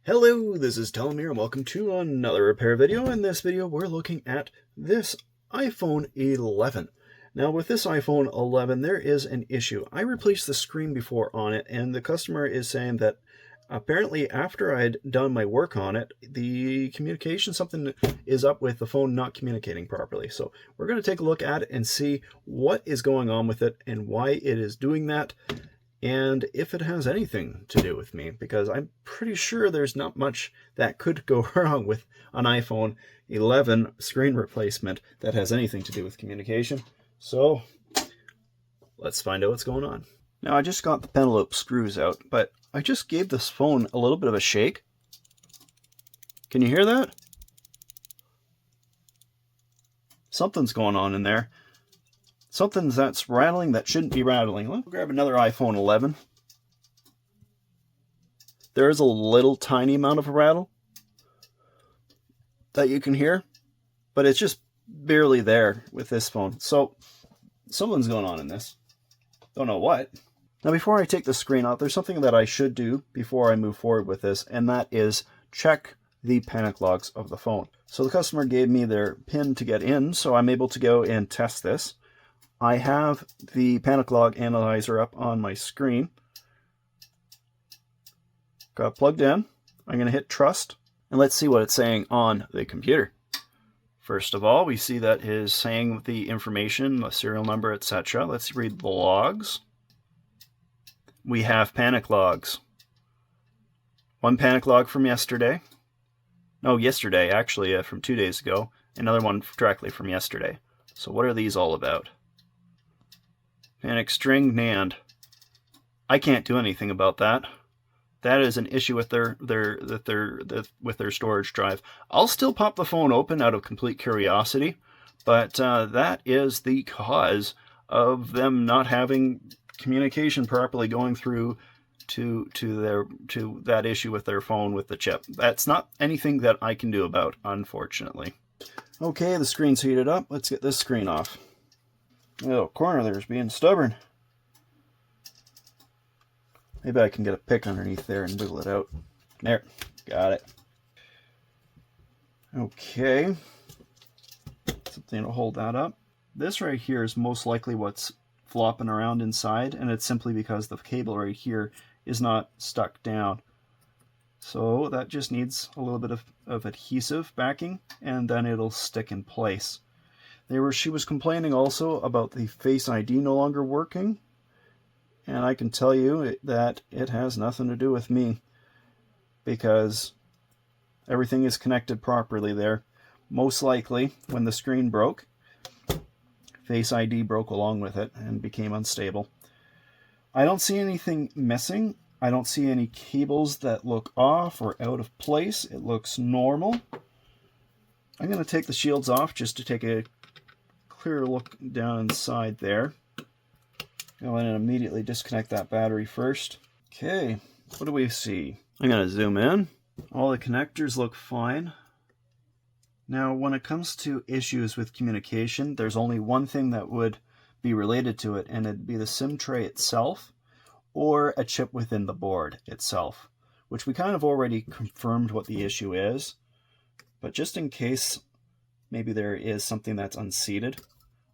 Hello, this is Telomere and welcome to another repair video. In this video we're looking at this iPhone 11. Now with this iPhone 11 there is an issue. I replaced the screen before on it and the customer is saying that apparently after I'd done my work on it, the communication, something is up with the phone not communicating properly. So we're going to take a look at it and see what is going on with it and why it is doing that. And if it has anything to do with me, because I'm pretty sure there's not much that could go wrong with an iPhone 11 screen replacement that has anything to do with communication. So let's find out what's going on. Now I just got the Penelope screws out, but I just gave this phone a little bit of a shake. Can you hear that? Something's going on in there. Something that's rattling that shouldn't be rattling. Let's grab another iPhone 11. There is a little tiny amount of a rattle that you can hear, but it's just barely there with this phone. So something's going on in this. Don't know what. Now before I take the screen out, there's something that I should do before I move forward with this, and that is check the panic logs of the phone. So the customer gave me their PIN to get in, so I'm able to go and test this. I have the panic log analyzer up on my screen. Got it plugged in. I'm going to hit trust and let's see what it's saying on the computer. First of all, we see that it is saying the information, the serial number, etc. Let's read the logs. We have panic logs. One panic log from yesterday. No, yesterday, actually, from 2 days ago. Another one directly from yesterday. So what are these all about? Panic string NAND. I can't do anything about that. That is an issue with their storage drive. I'll still pop the phone open out of complete curiosity, but that is the cause of them not having communication properly going through to that issue with their phone with the chip. That's not anything that I can do about, unfortunately. Okay, the screen's heated up. Let's get this screen off. Oh, corner there's being stubborn. Maybe I can get a pick underneath there and wiggle it out. There, got it. Okay, something to hold that up. This right here is most likely what's flopping around inside, and it's simply because the cable right here is not stuck down. So that just needs a little bit of adhesive backing, and then it'll stick in place. She was complaining also about the FaceID no longer working, and I can tell you that it has nothing to do with me because everything is connected properly there. Most likely, when the screen broke, FaceID broke along with it and became unstable. I don't see anything missing. I don't see any cables that look off or out of place. It looks normal. I'm going to take the shields off just to take a clear look down inside there. Go in and immediately disconnect that battery first. Okay, what do we see? I'm going to zoom in. All the connectors look fine. Now, when it comes to issues with communication, there's only one thing that would be related to it, and it'd be the SIM tray itself or a chip within the board itself, which we kind of already confirmed what the issue is. But just in case maybe there is something that's unseated,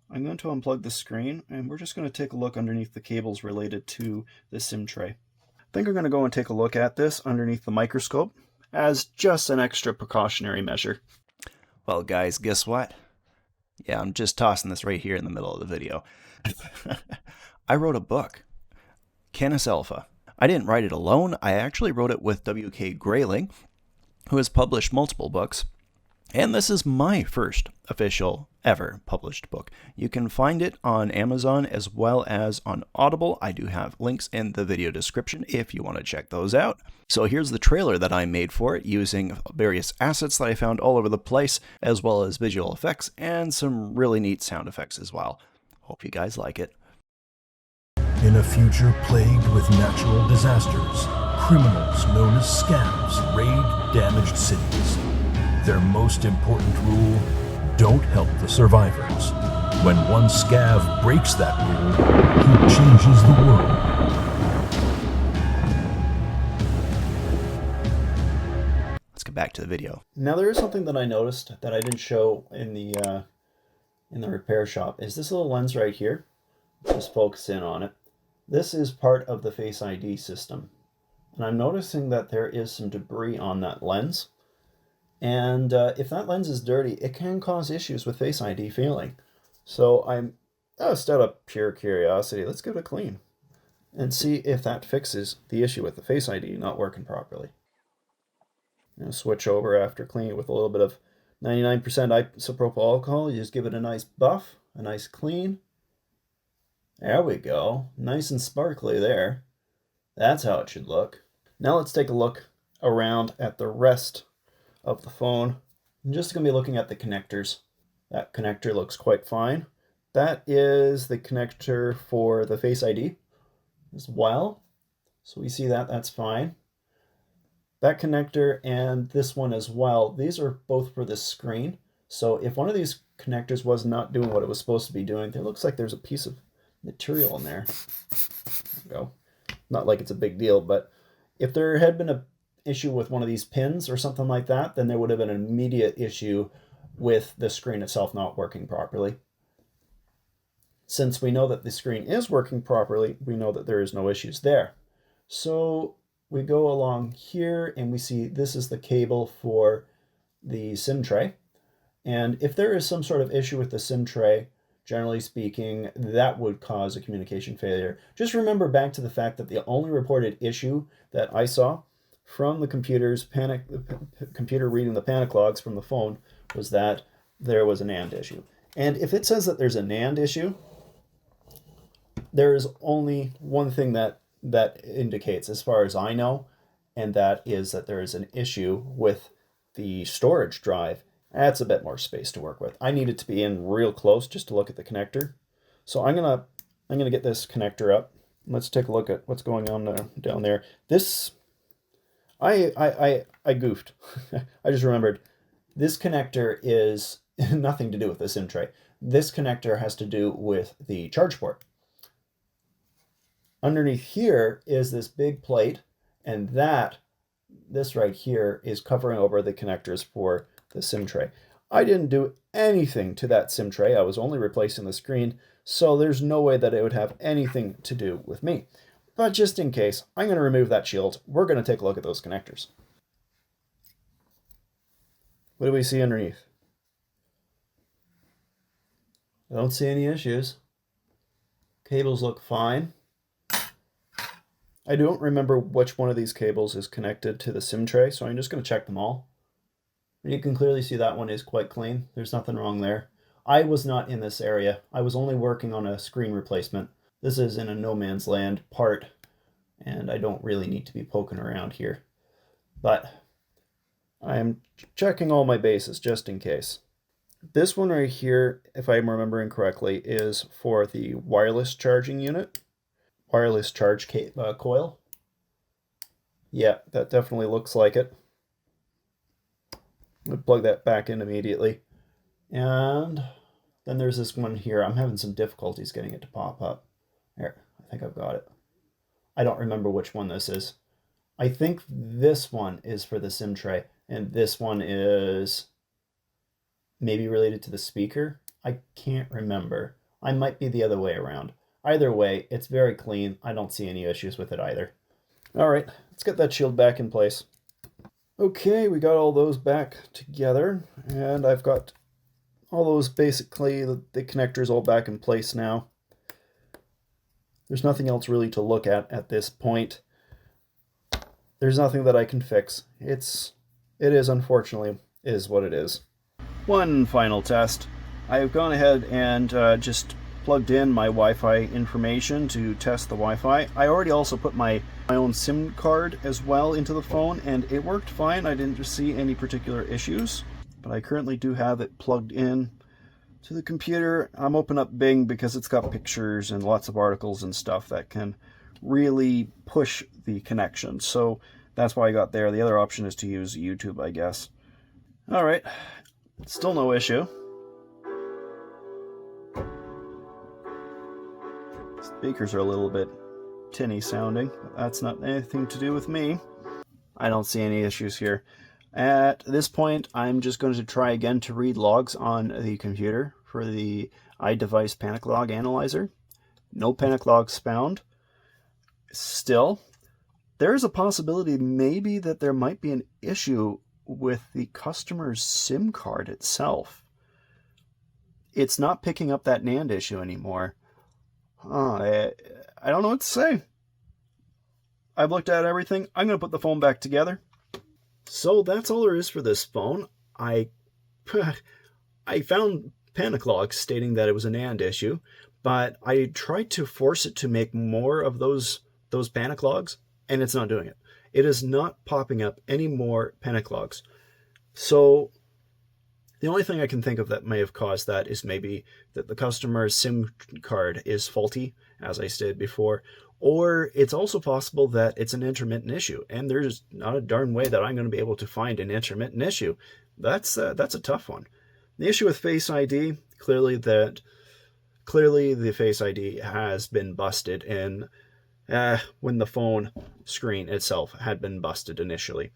I'm going to unplug the screen and we're just going to take a look underneath the cables related to the SIM tray. I think I'm going to go and take a look at this underneath the microscope as just an extra precautionary measure. Well guys, guess what? Yeah, I'm just tossing this right here in the middle of the video. I wrote a book, Canis Alpha. I didn't write it alone. I actually wrote it with W.K. Greyling, who has published multiple books. And this is my first official ever published book. You can find it on Amazon as well as on Audible. I do have links in the video description if you want to check those out. So here's the trailer that I made for it using various assets that I found all over the place, as well as visual effects and some really neat sound effects as well. Hope you guys like it. In a future plagued with natural disasters, criminals known as scavs raid damaged cities. Their most important rule, don't help the survivors. When one scav breaks that rule, he changes the world. back to the video. Now there is something that I noticed that I didn't show in the repair shop, is this little lens right here. Just focus in on it. This is part of the Face ID system. And I'm noticing that there is some debris on that lens. And if that lens is dirty, it can cause issues with Face ID failing. So just out of pure curiosity, let's give it a clean and see if that fixes the issue with the Face ID not working properly. Switch over after cleaning it with a little bit of 99% isopropyl alcohol. You just give it a nice buff, a nice clean. There we go. Nice and sparkly there. That's how it should look. Now let's take a look around at the rest of the phone. I'm just going to be looking at the connectors. That connector looks quite fine. That is the connector for the Face ID as well. So we see that, that's fine. That connector and this one as well, these are both for the screen. So if one of these connectors was not doing what it was supposed to be doing, it looks like there's a piece of material in there. There we go. Not like it's a big deal, but if there had been an issue with one of these pins or something like that, then there would have been an immediate issue with the screen itself not working properly. Since we know that the screen is working properly, we know that there is no issues there. So we go along here and we see this is the cable for the SIM tray. And if there is some sort of issue with the SIM tray, generally speaking, that would cause a communication failure. Just remember back to the fact that the only reported issue that I saw from the computer reading the panic logs from the phone was that there was a NAND issue. And if it says that there's a NAND issue, there is only one thing that indicates, as far as I know, and that is that there is an issue with the storage drive. That's a bit more space to work with. I need it to be in real close just to look at the connector. So I'm gonna get this connector up. Let's take a look at what's going on down there. This I goofed. I just remembered this connector is nothing to do with the SIM tray. This connector has to do with the charge port. Underneath here is this big plate, and this right here is covering over the connectors for the SIM tray. I didn't do anything to that SIM tray. I was only replacing the screen, so there's no way that it would have anything to do with me. But just in case, I'm going to remove that shield. We're going to take a look at those connectors. What do we see underneath? I don't see any issues. Cables look fine. I don't remember which one of these cables is connected to the SIM tray, so I'm just going to check them all. And you can clearly see that one is quite clean. There's nothing wrong there. I was not in this area. I was only working on a screen replacement. This is in a no man's land part, and I don't really need to be poking around here. But I'm checking all my bases just in case. This one right here, if I'm remembering correctly, is for the wireless charging unit. Wireless charge coil. Yeah, that definitely looks like it. I'm going to plug that back in immediately. And then there's this one here. I'm having some difficulties getting it to pop up. There, I think I've got it. I don't remember which one this is. I think this one is for the SIM tray, and this one is maybe related to the speaker. I can't remember. I might be the other way around. Either way, it's very clean. I don't see any issues with it either. All right, let's get that shield back in place. Okay, we got all those back together, and I've got all those basically, the connectors all back in place now. There's nothing else really to look at this point. There's nothing that I can fix. It is unfortunately is what it is. One final test. I've gone ahead and just plugged in my Wi-Fi information to test the Wi-Fi. I already also put my own SIM card as well into the phone, and it worked fine. I didn't see any particular issues, but I currently do have it plugged in to the computer. I'm opening up Bing because it's got pictures and lots of articles and stuff that can really push the connection. So that's why I got there. The other option is to use YouTube, I guess. All right, still no issue. Speakers are a little bit tinny sounding, but that's not anything to do with me. I don't see any issues here. At this point, I'm just going to try again to read logs on the computer for the iDevice panic log analyzer. No panic logs found. Still, there is a possibility maybe that there might be an issue with the customer's SIM card itself. It's not picking up that NAND issue anymore. I don't know what to say. I've looked at everything. I'm going to put the phone back together. So that's all there is for this phone. I found panic logs stating that it was a NAND issue, but I tried to force it to make more of those panic logs, and it's not doing it. It is not popping up any more panic logs. So the only thing I can think of that may have caused that is maybe that the customer's SIM card is faulty, as I stated before, or it's also possible that it's an intermittent issue, and there's not a darn way that I'm going to be able to find an intermittent issue. That's a tough one. The issue with Face ID, clearly the Face ID has been busted in when the phone screen itself had been busted initially.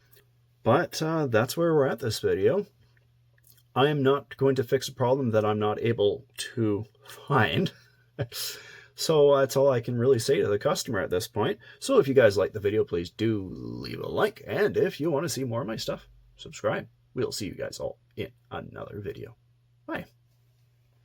But that's where we're at this video. I am not going to fix a problem that I'm not able to find. So that's all I can really say to the customer at this point. So if you guys like the video, please do leave a like. And if you want to see more of my stuff, subscribe. We'll see you guys all in another video.